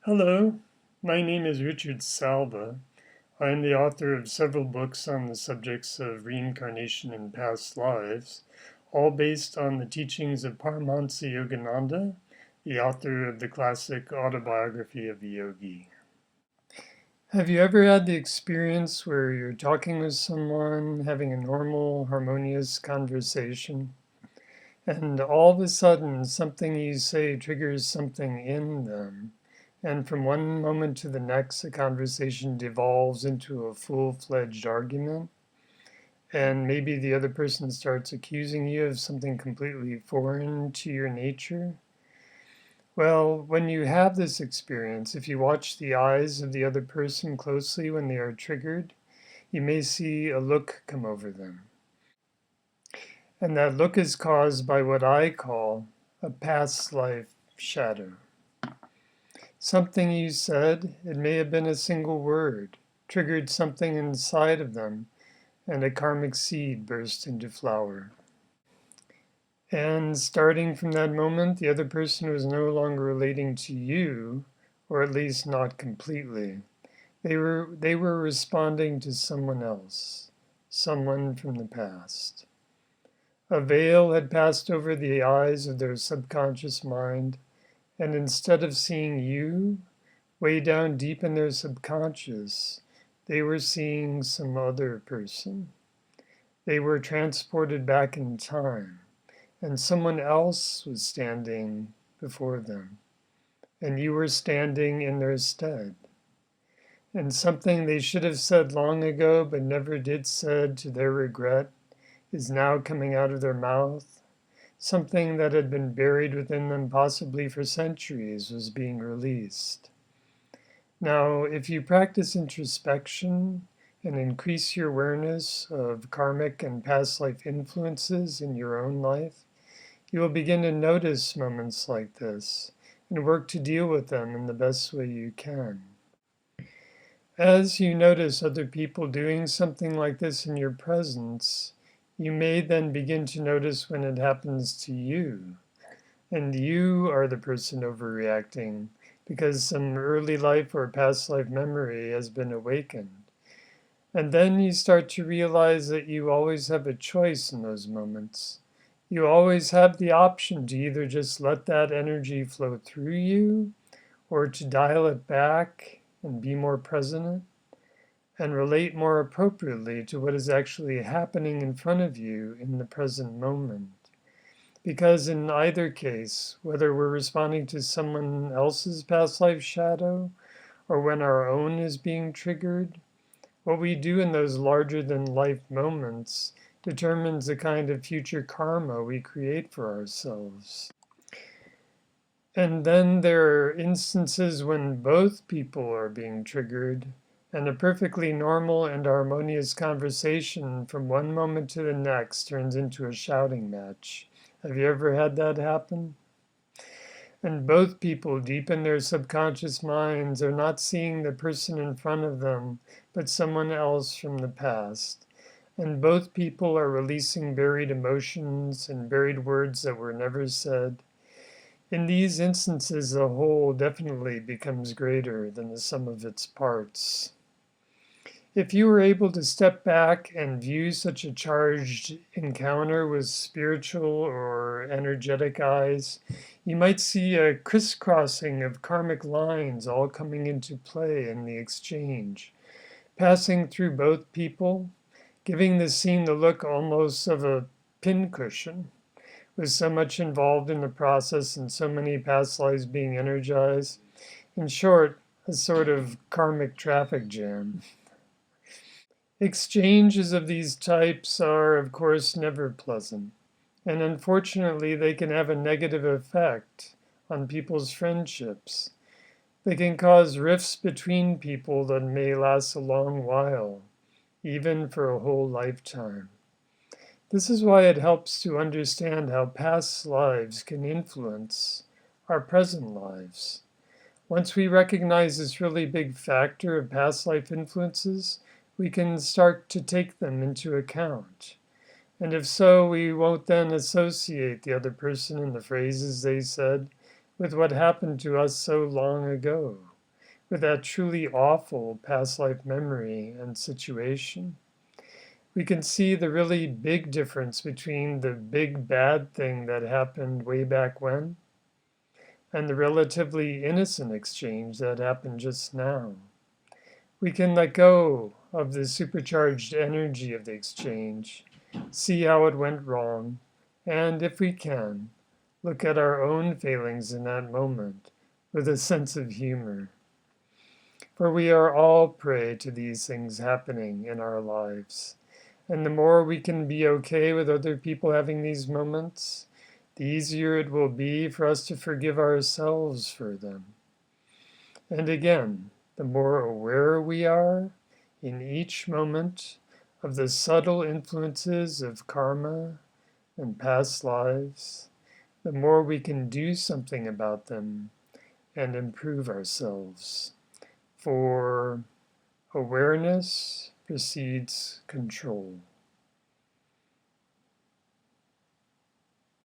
Hello, my name is Richard Salva. I am the author of several books on the subjects of reincarnation and past lives, all based on the teachings of Paramahansa Yogananda, the author of the classic autobiography of the yogi. Have you ever had the experience where you're talking with someone, having a normal, harmonious conversation, and all of a sudden something you say triggers something in them? And from one moment to the next, the conversation devolves into a full-fledged argument. And maybe the other person starts accusing you of something completely foreign to your nature. Well, when you have this experience, if you watch the eyes of the other person closely when they are triggered, you may see a look come over them. And that look is caused by what I call a past life shadow. Something you said, it may have been a single word, triggered something inside of them, and a karmic seed burst into flower. And starting from that moment, the other person was no longer relating to you, or at least not completely. They were responding to someone else, someone from the past. A veil had passed over the eyes of their subconscious mind, and instead of seeing you, way down deep in their subconscious, they were seeing some other person. They were transported back in time, and someone else was standing before them, and you were standing in their stead. And something they should have said long ago but never did said to their regret is now coming out of their mouth. Something that had been buried within them possibly for centuries was being released. Now, if you practice introspection and increase your awareness of karmic and past life influences in your own life, you will begin to notice moments like this and work to deal with them in the best way you can. As you notice other people doing something like this in your presence, you may then begin to notice when it happens to you, and you are the person overreacting because some early life or past life memory has been awakened. And then you start to realize that you always have a choice in those moments. You always have the option to either just let that energy flow through you or to dial it back and be more present and relate more appropriately to what is actually happening in front of you in the present moment. Because in either case, whether we're responding to someone else's past life shadow or when our own is being triggered, what we do in those larger than life moments determines the kind of future karma we create for ourselves. And then there are instances when both people are being triggered, and a perfectly normal and harmonious conversation from one moment to the next turns into a shouting match. Have you ever had that happen? And both people deep in their subconscious minds are not seeing the person in front of them, but someone else from the past. And both people are releasing buried emotions and buried words that were never said. In these instances, the whole definitely becomes greater than the sum of its parts. If you were able to step back and view such a charged encounter with spiritual or energetic eyes, you might see a crisscrossing of karmic lines all coming into play in the exchange, passing through both people, giving the scene the look almost of a pincushion, with so much involved in the process and so many past lives being energized. In short, a sort of karmic traffic jam. Exchanges of these types are, of course, never pleasant, and unfortunately, they can have a negative effect on people's friendships. They can cause rifts between people that may last a long while, even for a whole lifetime. This is why it helps to understand how past lives can influence our present lives. Once we recognize this really big factor of past life influences, we can start to take them into account. And if so, we won't then associate the other person and the phrases they said with what happened to us so long ago. with that truly awful past life memory and situation. We can see the really big difference between the big bad thing that happened way back when and the relatively innocent exchange that happened just now. We can let go of the supercharged energy of the exchange, see how it went wrong, and if we can, look at our own failings in that moment with a sense of humor. For we are all prey to these things happening in our lives. And the more we can be okay with other people having these moments, the easier it will be for us to forgive ourselves for them. And again, the more aware we are in each moment of the subtle influences of karma and past lives, the more we can do something about them and improve ourselves. For awareness precedes control.